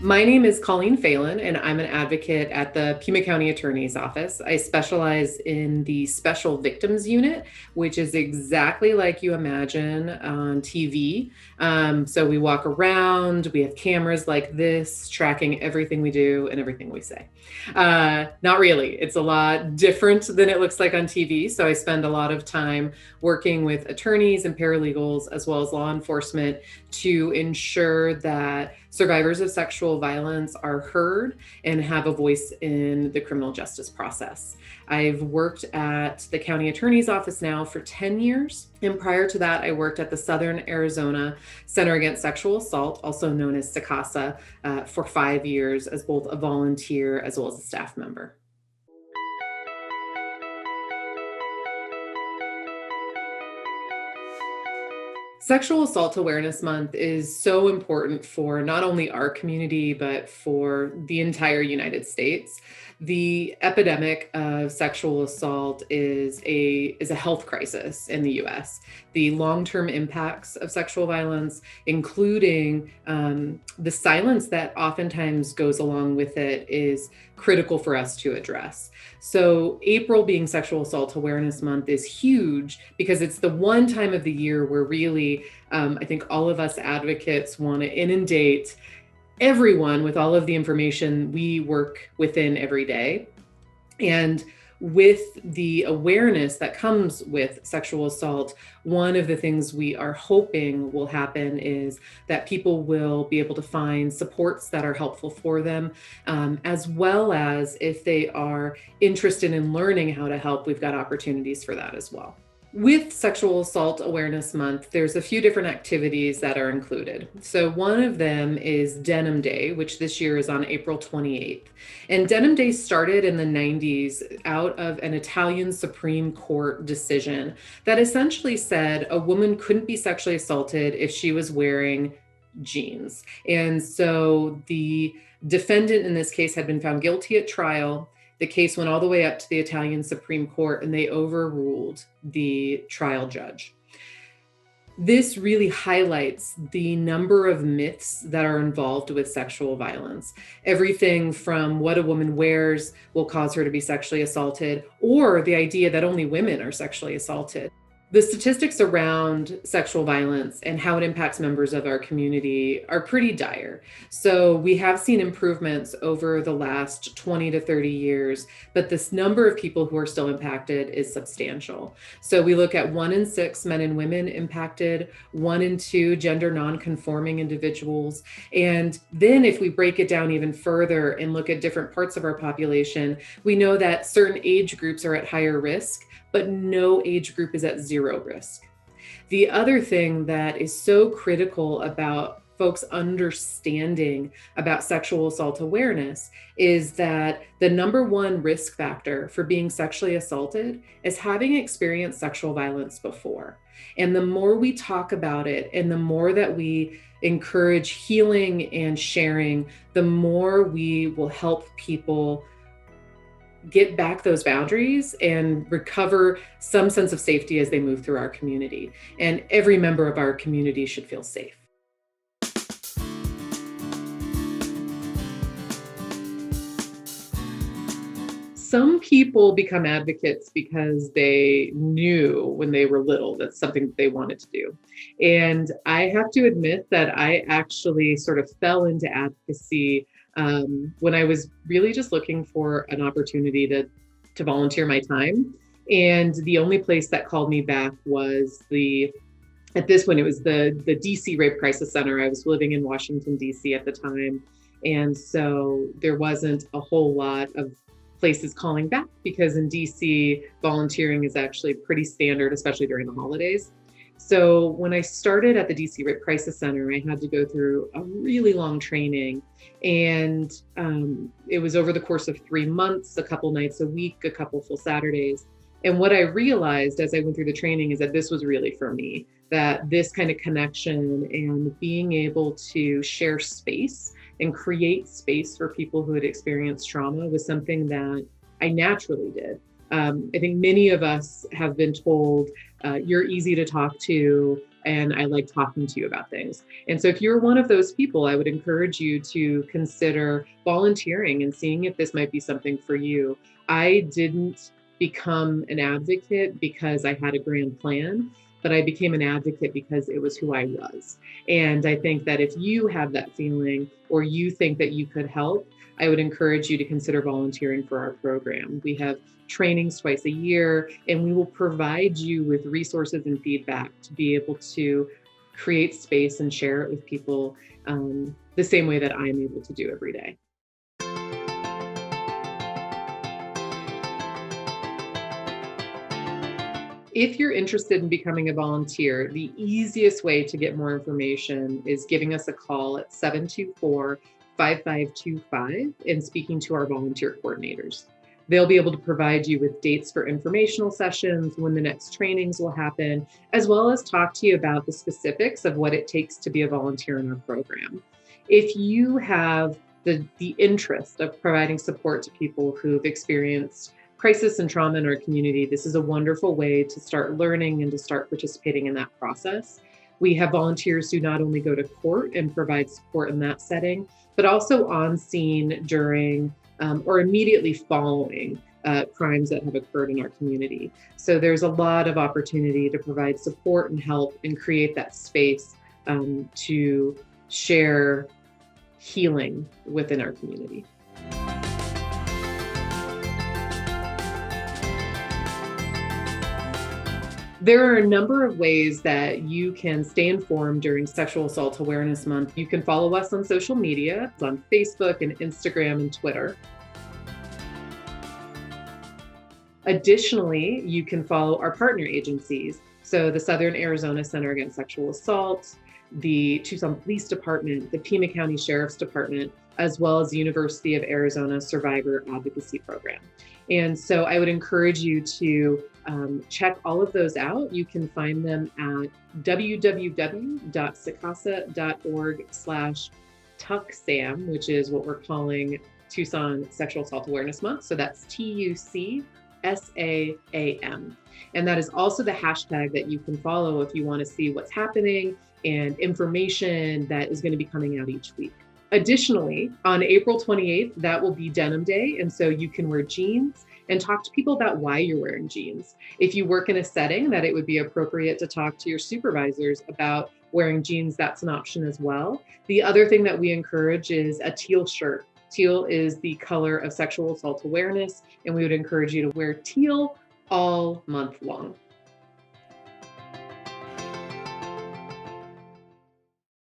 My name is Colleen Phelan, and I'm an advocate at the Pima County Attorney's Office. I specialize in the Special Victims Unit, which is exactly like you imagine on TV. So we walk around, we have cameras like this tracking everything we do and everything we say. Not really. It's a lot different than it looks like on TV. So I spend a lot of time working with attorneys and paralegals, as well as law enforcement, to ensure that survivors of sexual violence are heard and have a voice in the criminal justice process. I've worked at the county attorney's office now for 10 years. And prior to that, I worked at the Southern Arizona Center Against Sexual Assault, also known as SACASA, for 5 years as both a volunteer as well as a staff member. Sexual Assault Awareness Month is so important for not only our community, but for the entire United States. The epidemic of sexual assault is a health crisis in the US. The long-term impacts of sexual violence, including the silence that oftentimes goes along with it, is critical for us to address. So April being Sexual Assault Awareness Month is huge because it's the one time of the year where really, I think all of us advocates want to inundate everyone with all of the information we work within every day. And with the awareness that comes with sexual assault, one of the things we are hoping will happen is that people will be able to find supports that are helpful for them, as well as if they are interested in learning how to help, we've got opportunities for that as well. With Sexual Assault Awareness Month, there's a few different activities that are included. So one of them is Denim Day, which this year is on April 28th. And Denim Day started in the 90s out of an Italian Supreme Court decision that essentially said a woman couldn't be sexually assaulted if she was wearing jeans. And so the defendant in this case had been found guilty at trial. The case went all the way up to the Italian Supreme Court, and they overruled the trial judge. This really highlights the number of myths that are involved with sexual violence. Everything from what a woman wears will cause her to be sexually assaulted, or the idea that only women are sexually assaulted. The statistics around sexual violence and how it impacts members of our community are pretty dire. So we have seen improvements over the last 20 to 30 years, but this number of people who are still impacted is substantial. So we look at 1 in 6 men and women impacted, 1 in 2 gender non-conforming individuals. And then if we break it down even further and look at different parts of our population, we know that certain age groups are at higher risk, but no age group is at zero risk. The other thing that is so critical about folks understanding about sexual assault awareness is that the number one risk factor for being sexually assaulted is having experienced sexual violence before. And the more we talk about it and the more that we encourage healing and sharing, the more we will help people get back those boundaries and recover some sense of safety as they move through our community. And every member of our community should feel safe. Some people become advocates because they knew when they were little that's something that they wanted to do. And I have to admit that I actually sort of fell into advocacy when I was really just looking for an opportunity to volunteer my time. And the only place that called me back was at this point, it was the DC Rape Crisis Center. I was living in Washington, DC at the time. And so there wasn't a whole lot of places calling back because in DC, volunteering is actually pretty standard, especially during the holidays. So when I started at the DC Rape Crisis Center, I had to go through a really long training. And it was over the course of 3 months, a couple nights a week, a couple full Saturdays. And what I realized as I went through the training is that this was really for me, that this kind of connection and being able to share space and create space for people who had experienced trauma was something that I naturally did. I think many of us have been told, you're easy to talk to, and I like talking to you about things. And so if you're one of those people, I would encourage you to consider volunteering and seeing if this might be something for you. I didn't become an advocate because I had a grand plan, but I became an advocate because it was who I was. And I think that if you have that feeling or you think that you could help, I would encourage you to consider volunteering for our program. We have trainings twice a year, and we will provide you with resources and feedback to be able to create space and share it with people the same way that I'm able to do every day. If you're interested in becoming a volunteer, the easiest way to get more information is giving us a call at 724-5525 and speaking to our volunteer coordinators. They'll be able to provide you with dates for informational sessions, when the next trainings will happen, as well as talk to you about the specifics of what it takes to be a volunteer in our program. If you have the interest of providing support to people who've experienced crisis and trauma in our community, this is a wonderful way to start learning and to start participating in that process. We have volunteers who not only go to court and provide support in that setting, but also on scene during or immediately following crimes that have occurred in our community. So there's a lot of opportunity to provide support and help and create that space to share healing within our community. There are a number of ways that you can stay informed during Sexual Assault Awareness Month. You can follow us on social media. It's on Facebook and Instagram and Twitter. Additionally, you can follow our partner agencies. So the Southern Arizona Center Against Sexual Assault, the Tucson Police Department, the Pima County Sheriff's Department, as well as the University of Arizona Survivor Advocacy Program. And so I would encourage you to check all of those out. You can find them at www.secasa.org/TUCSAM, which is what we're calling Tucson Sexual Assault Awareness Month. So that's TUCSAAM. And that is also the hashtag that you can follow if you want to see what's happening and information that is going to be coming out each week. Additionally, on April 28th, that will be Denim Day. And so you can wear jeans and talk to people about why you're wearing jeans. If you work in a setting that it would be appropriate to talk to your supervisors about wearing jeans, that's an option as well. The other thing that we encourage is a teal shirt. Teal is the color of sexual assault awareness, and we would encourage you to wear teal all month long.